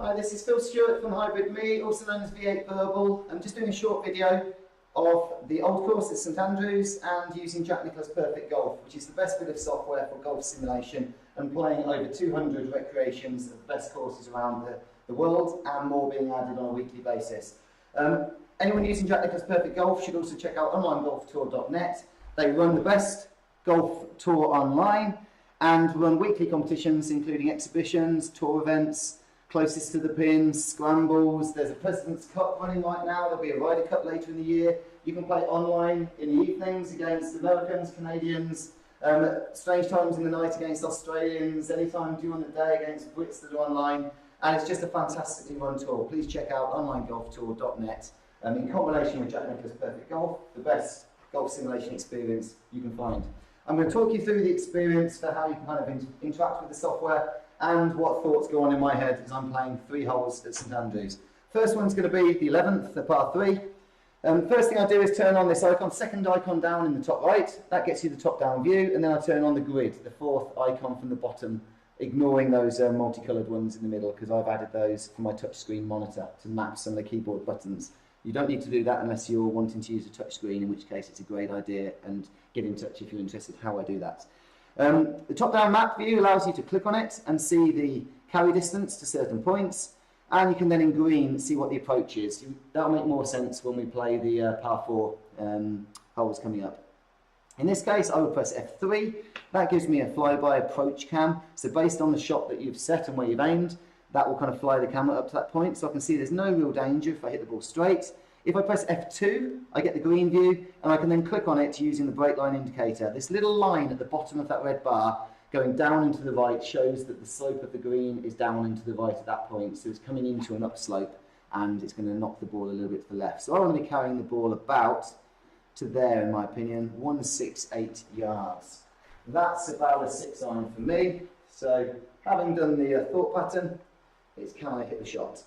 Hi, this is Phil Stewart from Hybrid Me, also known as V8 Verbal. I'm just doing a short video of the old course at St Andrews and using Nicklaus Perfect Golf, which is the best bit of software for golf simulation and playing over 200 recreations of the best courses around the world, and more being added on a weekly basis. Anyone using Nicklaus Perfect Golf should also check out onlinegolftour.net. They run the best golf tour online and run weekly competitions including exhibitions, tour events, closest to the pins, scrambles. There's a President's Cup running right now. There'll be a Ryder Cup later in the year. You can play online in the evenings against Americans, Canadians, strange times in the night against Australians, anytime during the day against Brits that are online. And it's just a fantastically run tour. Please check out onlinegolftour.net. In combination with Nicklaus Perfect Golf, the best golf simulation experience you can find. I'm going to talk you through the experience for how you can kind of interact with the software and what thoughts go on in my head as I'm playing 3 holes at St Andrews. First one's going to be the 11th, the par 3. First thing I do is turn on this icon, second icon down in the top right. That gets you the top-down view, and then I turn on the grid, the 4th icon from the bottom, ignoring those multicoloured ones in the middle because I've added those for my touchscreen monitor to map some of the keyboard buttons. You don't need to do that unless you're wanting to use a touchscreen, in which case it's a great idea, and get in touch if you're interested how I do that. The top-down map view allows you to click on it and see the carry distance to certain points, and you can then in green see what the approach is. That'll make more sense when we play the par 4 holes coming up. In this case, I will press F3. That gives me a flyby approach cam. So based on the shot that you've set and where you've aimed, that will kind of fly the camera up to that point. So I can see there's no real danger if I hit the ball straight. If I press F2, I get the green view, and I can then click on it using the break line indicator. This little line at the bottom of that red bar going down into the right shows that the slope of the green is down into the right at that point. So it's coming into an upslope, and it's going to knock the ball a little bit to the left. So I want to be carrying the ball about to there, in my opinion, 168 yards. That's about a 6-iron for me. So having done the thought pattern, it's can I hit the shot?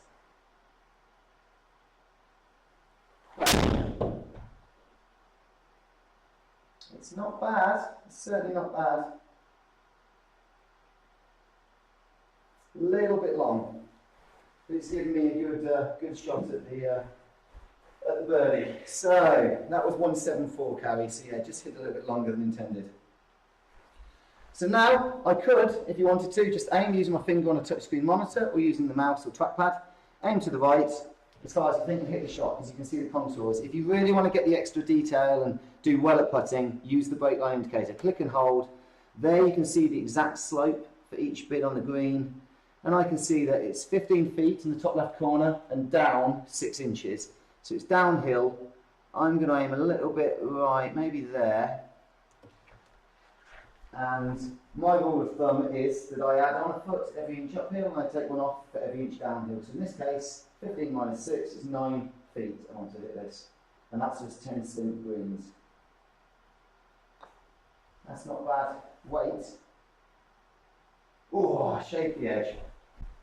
It's not bad, it's certainly not bad. It's a little bit long, but it's giving me a good shot at the birdie. So that was 174 carry, so yeah, just hit a little bit longer than intended. So now I could, if you wanted to, just aim using my finger on a touchscreen monitor or using the mouse or trackpad, aim to the right as far as you think and hit the shot, because you can see the contours. If you really want to get the extra detail and do well at putting, use the break line indicator. Click and hold. There you can see the exact slope for each bit on the green, and I can see that it's 15 feet in the top left corner and down 6 inches. So it's downhill. I'm going to aim a little bit right, maybe there. And my rule of thumb is that I add on a foot every inch uphill and I take one off for every inch downhill. So in this case, 15 minus 6 is 9 feet I want to hit this. And that's just 10 stimp greens. That's not bad. Weight. Oh, I shaved the edge.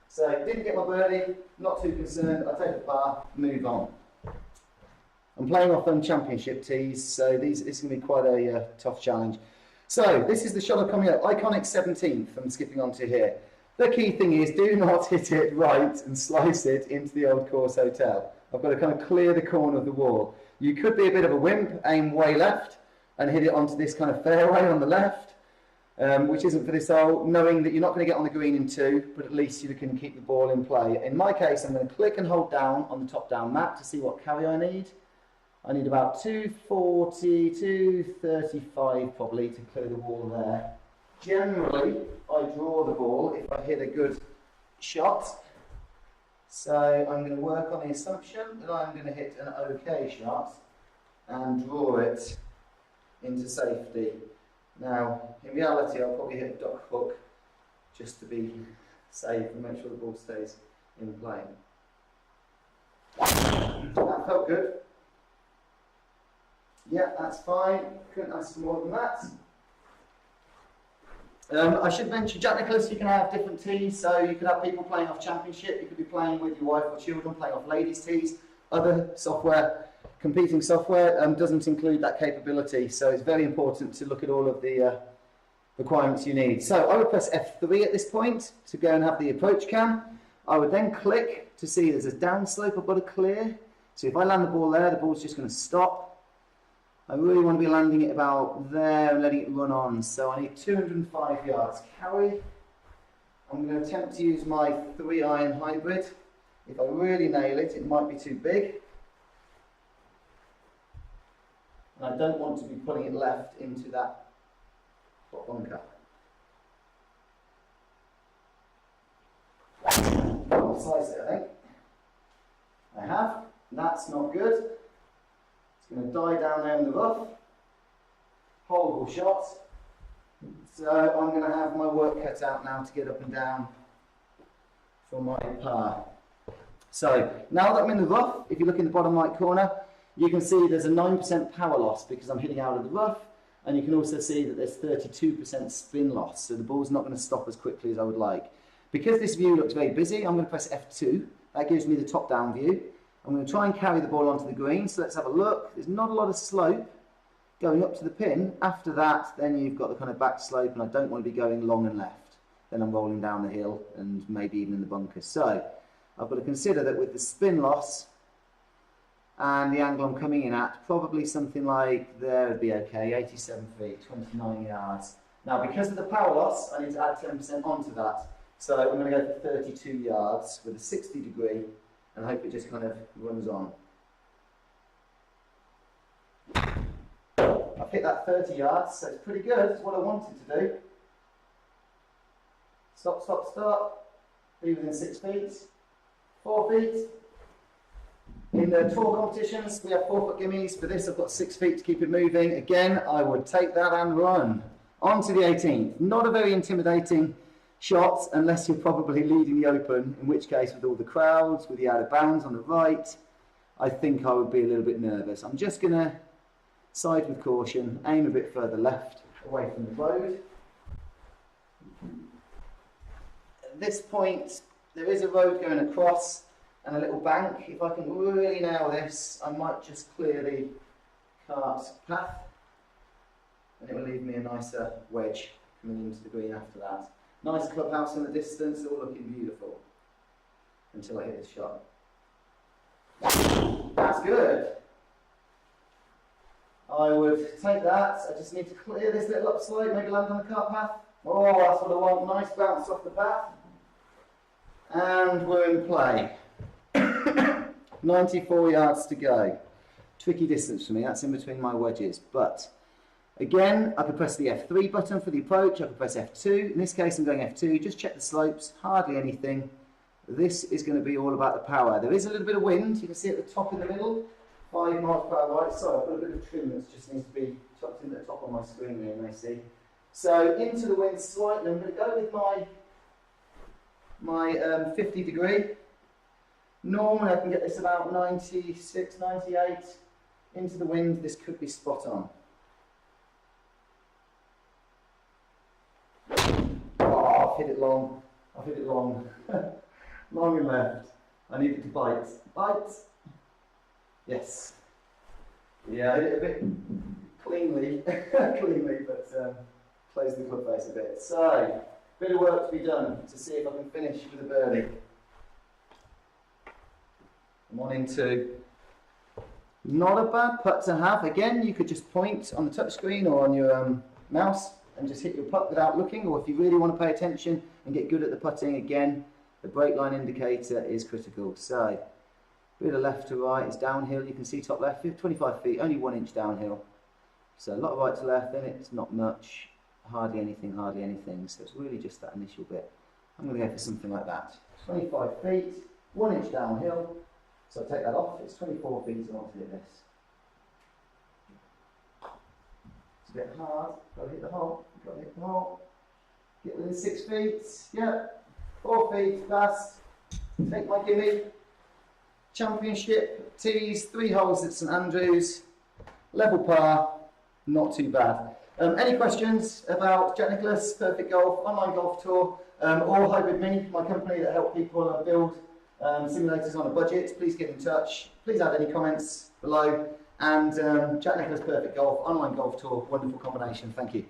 So didn't get my birdie, not too concerned. I take a par, move on. I'm playing off on championship tees, so this is going to be quite a tough challenge. So this is the shot coming up, iconic 17th, I'm skipping on to here. The key thing is do not hit it right and slice it into the Old Course Hotel. I've got to kind of clear the corner of the wall. You could be a bit of a wimp, aim way left and hit it onto this kind of fairway on the left, which isn't for this hole, knowing that you're not going to get on the green in 2, but at least you can keep the ball in play. In my case, I'm going to click and hold down on the top-down map to see what carry I need. I need about 240, 235 probably to clear the wall there. Generally, I draw the ball if I hit a good shot. So I'm going to work on the assumption that I'm going to hit an okay shot and draw it into safety. Now, in reality, I'll probably hit a duck hook just to be safe and make sure the ball stays in play. That felt good. Yeah, that's fine. Couldn't ask for more than that. I should mention, Nicklaus, you can have different tees, so you could have people playing off championship, you could be playing with your wife or children, playing off ladies' tees. Other software, competing software, doesn't include that capability, so it's very important to look at all of the requirements you need. So I would press F3 at this point to go and have the approach cam. I would then click to see there's a downslope I've got to clear. So if I land the ball there, the ball's just going to stop. I really want to be landing it about there and letting it run on. So I need 205 yards carry. I'm going to attempt to use my 3-iron hybrid. If I really nail it, it might be too big. And I don't want to be pulling it left into that bunker. I'll slice it, I think. I have. That's not good. It's going to die down there in the rough. Horrible shot. So I'm going to have my work cut out now to get up and down for my par. So now that I'm in the rough, if you look in the bottom right corner, you can see there's a 9% power loss because I'm hitting out of the rough, and you can also see that there's 32% spin loss, so the ball's not going to stop as quickly as I would like. Because this view looks very busy, I'm going to press F2. That gives me the top-down view. I'm going to try and carry the ball onto the green, so let's have a look. There's not a lot of slope going up to the pin. After that, then you've got the kind of back slope, and I don't want to be going long and left. Then I'm rolling down the hill and maybe even in the bunker. So I've got to consider that with the spin loss and the angle I'm coming in at, probably something like there would be okay, 87 feet, 29 yards. Now, because of the power loss, I need to add 10% onto that. So I'm going to go for 32 yards with a 60 degree and hope it just kind of runs on. I've hit that 30 yards, so it's pretty good. It's what I wanted to do. Stop, stop, stop. Be within 6 feet. 4 feet. In the tour competitions, we have 4-foot gimmies. For this, I've got 6 feet to keep it moving. Again, I would take that and run. On to the 18th. Not a very intimidating shot, unless you're probably leading the open, in which case, with all the crowds, with the out of bounds on the right, I think I would be a little bit nervous. I'm just going to side with caution, aim a bit further left, away from the road. At this point, there is a road going across and a little bank. If I can really nail this, I might just clear the cart path, and it will leave me a nicer wedge coming into the green after that. Nice clubhouse in the distance, all looking beautiful until I hit this shot. That's good. I would take that. I just need to clear this little upslope, maybe land on the cart path. Oh, that's what I want. Nice bounce off the path. And we're in play. 94 yards to go. Tricky distance for me, that's in between my wedges. But again, I could press the F3 button for the approach, I could press F2. In this case, I'm going F2, just check the slopes, hardly anything. This is going to be all about the power. There is a little bit of wind, you can see at the top in the middle, 5 miles per hour right. Sorry, I've got a bit of trim that just needs to be tucked in at the top of my screen here, you may see. So into the wind slightly, I'm going to go with my 50 degree. Normally I can get this about 96, 98. Into the wind, this could be spot on. Oh, I've hit it long. I've hit it long. Long and left. I need it to bite. Bite! Yes. Yeah, I hit it a bit cleanly, but close the club face a bit. So, bit of work to be done to see if I can finish with a birdie. I'm on into not a bad putt to have. Again, you could just point on the touchscreen or on your mouse and just hit your putt without looking, or if you really want to pay attention and get good at the putting, again, the break line indicator is critical. So, bit of left to right, it's downhill, you can see top left, 25 feet, only 1 inch downhill. So a lot of right to left, then it's not much, hardly anything, so it's really just that initial bit. I'm going to go for something like that. 25 feet, 1 inch downhill, so I take that off, it's 24 feet and I want to hit this. It's a bit hard, got to hit the hole, get within 6 feet, yeah, 4 feet, fast, take my gimme. Championship, tees, 3 holes at St Andrews, level par, not too bad. Any questions about Jack Nicklaus, Perfect Golf, online golf tour, or Hybrid Me, my company that help people build simulators on a budget? Please get in touch. Please add any comments below. And Jack Nicklaus, Perfect Golf, online golf tour, wonderful combination. Thank you.